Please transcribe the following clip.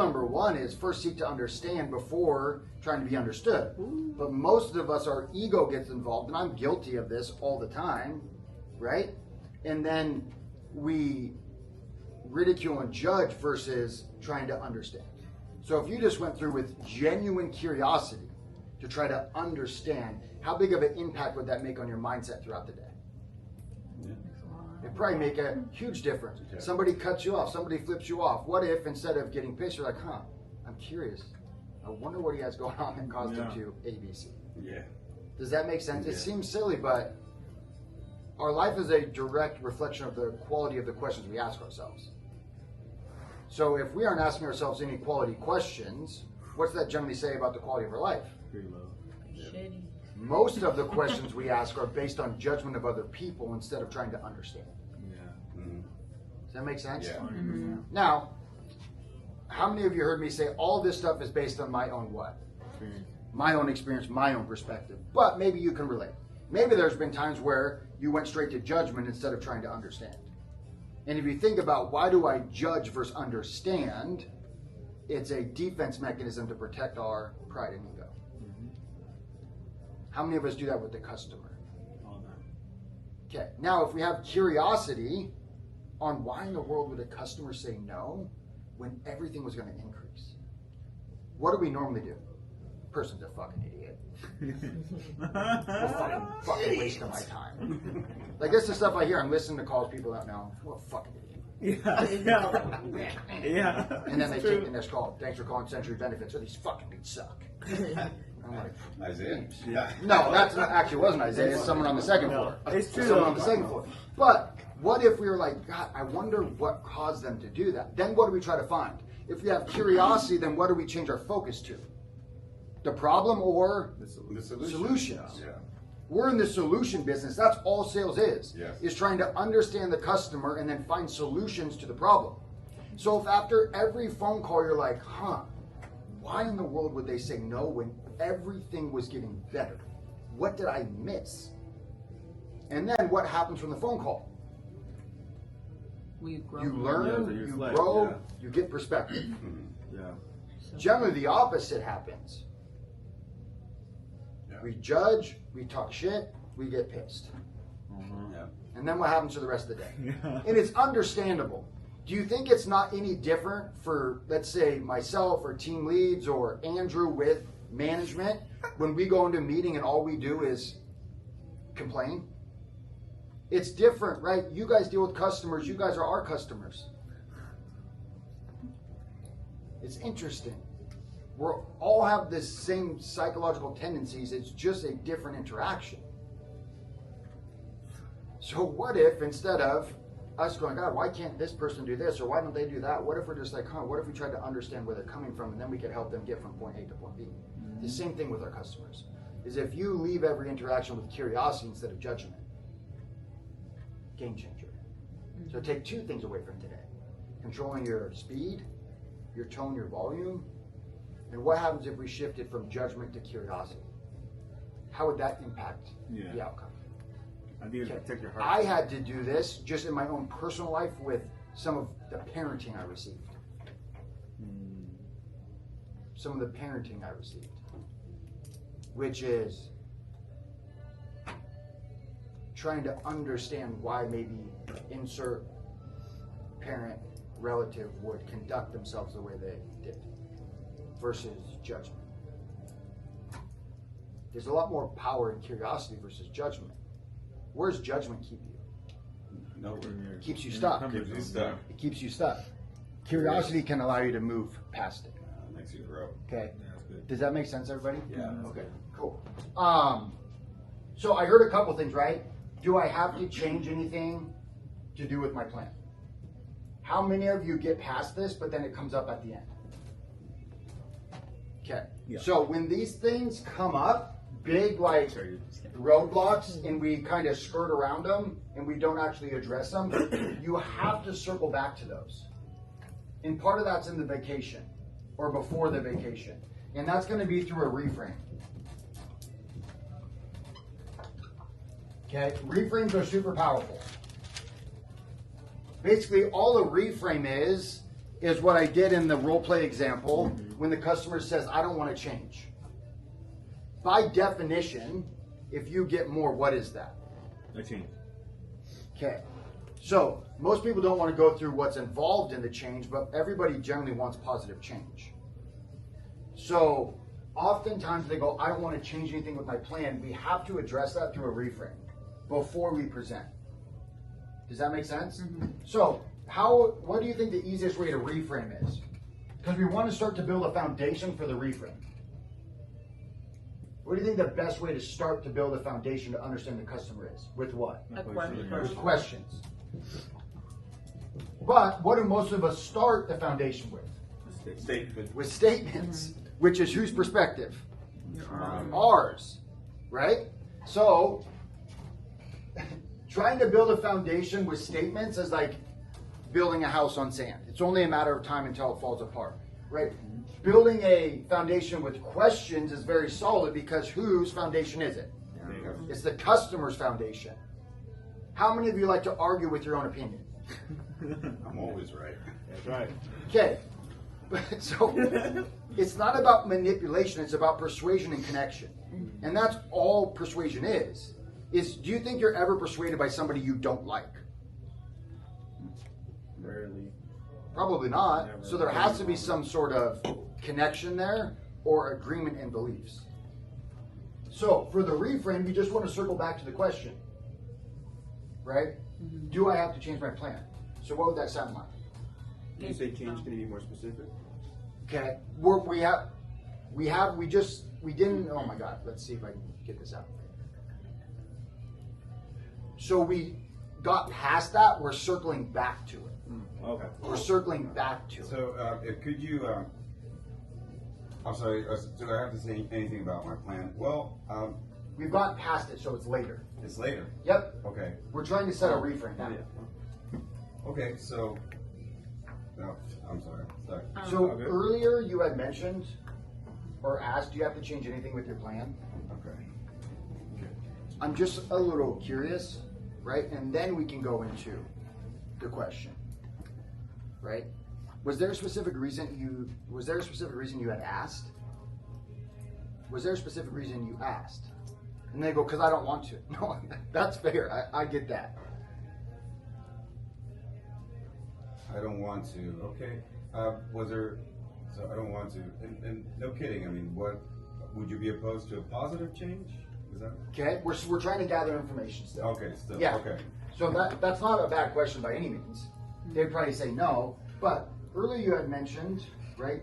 number one is first seek to understand before trying to be understood. But most of us, our ego gets involved, and I'm guilty of this all the time, right? And then we ridicule and judge versus trying to understand. So if you just went through with genuine curiosity to try to understand, how big of an impact would that make on your mindset throughout the day? It'd probably make a huge difference. Yeah. Somebody cuts you off, somebody flips you off. What if instead of getting pissed, you're like, I'm curious. I wonder what he has going on that caused him to ABC. Yeah. Does that make sense? Yeah. It seems silly, but our life is a direct reflection of the quality of the questions we ask ourselves. So if we aren't asking ourselves any quality questions, what's that generally say about the quality of our life? Pretty low. Shitty. Most of the questions we ask are based on judgment of other people instead of trying to understand. Yeah. Mm-hmm. Does that make sense? Yeah. Mm-hmm. Now, how many of you heard me say all this stuff is based on my own what? Experience. My own experience, my own perspective. But maybe you can relate. Maybe there's been times where you went straight to judgment instead of trying to understand. And if you think about why do I judge versus understand, it's a defense mechanism to protect our pride and ego. How many of us do that with the customer? All that. Okay, now if we have curiosity on why in the world would a customer say no when everything was going to increase? What do we normally do? Person's a fucking idiot. fucking waste of my time. Like this is stuff I hear. I'm listening to calls people don't know. What a fucking idiot. Yeah. And then they take the next call. Thanks for calling Century Benefits. Oh, these fucking dudes suck. I'm like, Isaiah. yeah. No, that's not, actually wasn't Isaiah. It's someone on the second floor. It's true. Someone on the second floor. But what if we were like, God, I wonder what caused them to do that? Then what do we try to find? If we have curiosity, then what do we change our focus to? The problem or The solutions? Yeah. We're in the solution business. That's all sales is. Yes. Is trying to understand the customer and then find solutions to the problem. So if after every phone call you're like, why in the world would they say no when everything was getting better? What did I miss? And then what happens from the phone call? We grow. You learn, Yeah, you reflect, grow, yeah. you get perspective. Yeah. Generally the opposite happens. Yeah. We judge, we talk shit, we get pissed. Yeah. And then what happens for the rest of the day? Yeah. And it's understandable. Do you think it's not any different for, let's say, myself or team leads or Andrew with management when we go into a meeting and all we do is complain? It's different, right? You guys deal with customers. You guys are our customers. It's interesting. We all have the same psychological tendencies. It's just a different interaction. So what if instead of us going, God, why can't this person do this? Or why don't they do that? What if we're just like, what if we tried to understand where they're coming from and then we could help them get from point A to point B? The same thing with our customers. Is if you leave every interaction with curiosity instead of judgment, game changer. So take two things away from today. Controlling your speed, your tone, your volume. And what happens if we shifted from judgment to curiosity? How would that impact the outcome? I think it's protect your heart. I had to do this just in my own personal life with some of the parenting I received. Some of the parenting I received. Which is trying to understand why maybe insert parent, relative would conduct themselves the way they did versus judgment. There's a lot more power in curiosity versus judgment. Where does judgment keep you? Nowhere. It keeps you stuck. Keeps you stuck. It keeps you stuck. Curiosity can allow you to move past it. Makes you grow. Okay. Yeah, that's good. Does that make sense, everybody? Yeah. Okay, cool. So I heard a couple things, right? Do I have to change anything to do with my plan? How many of you get past this, but then it comes up at the end? Okay. Yeah. So when these things come up, big like roadblocks, and we kind of skirt around them and we don't actually address them, you have to circle back to those. And part of that's in the vacation or before the vacation. And that's going to be through a reframe. Okay, reframes are super powerful. Basically, all a reframe is is what I did in the role play example when the customer says, I don't want to change. By definition, if you get more, what is that? A change. Okay. So most people don't want to go through what's involved in the change, but everybody generally wants positive change. So oftentimes they go, I don't want to change anything with my plan. We have to address that through a reframe before we present. Does that make sense? So what do you think the easiest way to reframe is? Because we want to start to build a foundation for the reframe. What do you think the best way to start to build a foundation to understand the customer is? With what? A question. With questions. But what do most of us start the foundation with? Statement. With statements, which is whose perspective? Ours, right? So, trying to build a foundation with statements is like building a house on sand. It's only a matter of time until it falls apart, right? Building a foundation with questions is very solid because whose foundation is it? It's the customer's foundation. How many of you like to argue with your own opinion? I'm always right. That's right. Okay. So it's not about manipulation, it's about persuasion and connection. And that's all persuasion is do you think you're ever persuaded by somebody you don't like? Rarely. Probably not. Never. So there has to be some sort of connection there or agreement in beliefs. So for the reframe, you just want to circle back to the question, right? Do I have to change my plan? So what would that sound like? Can you say change? Can you be more specific? Okay, we didn't, oh my God, let's see if I can get this out. So we got past that, we're circling back to it. Okay. We're circling back to it. So, could you, I'm sorry, do I have to say anything about my plan? Well, We've gotten past it, so it's later. it's later. Yep, Okay. we're trying to set a reframe now. Okay, so, no, I'm sorry. Sorry. So Okay. earlier you had mentioned or asked, do you have to change anything with your plan? Okay. I'm just a little curious, right? And then we can go into the question, right? Was there a specific reason you had asked? Was there a specific reason you asked? And they go, because I don't want to. No, that's fair. I get that. I don't want to. Okay. Was there? So I don't want to. And no kidding. I mean, what would you be opposed to a positive change? Is that? Okay, we're trying to gather information still. Okay. Still. Yeah. Okay. So that's not a bad question by any means. They'd probably say no. But earlier you had mentioned, right?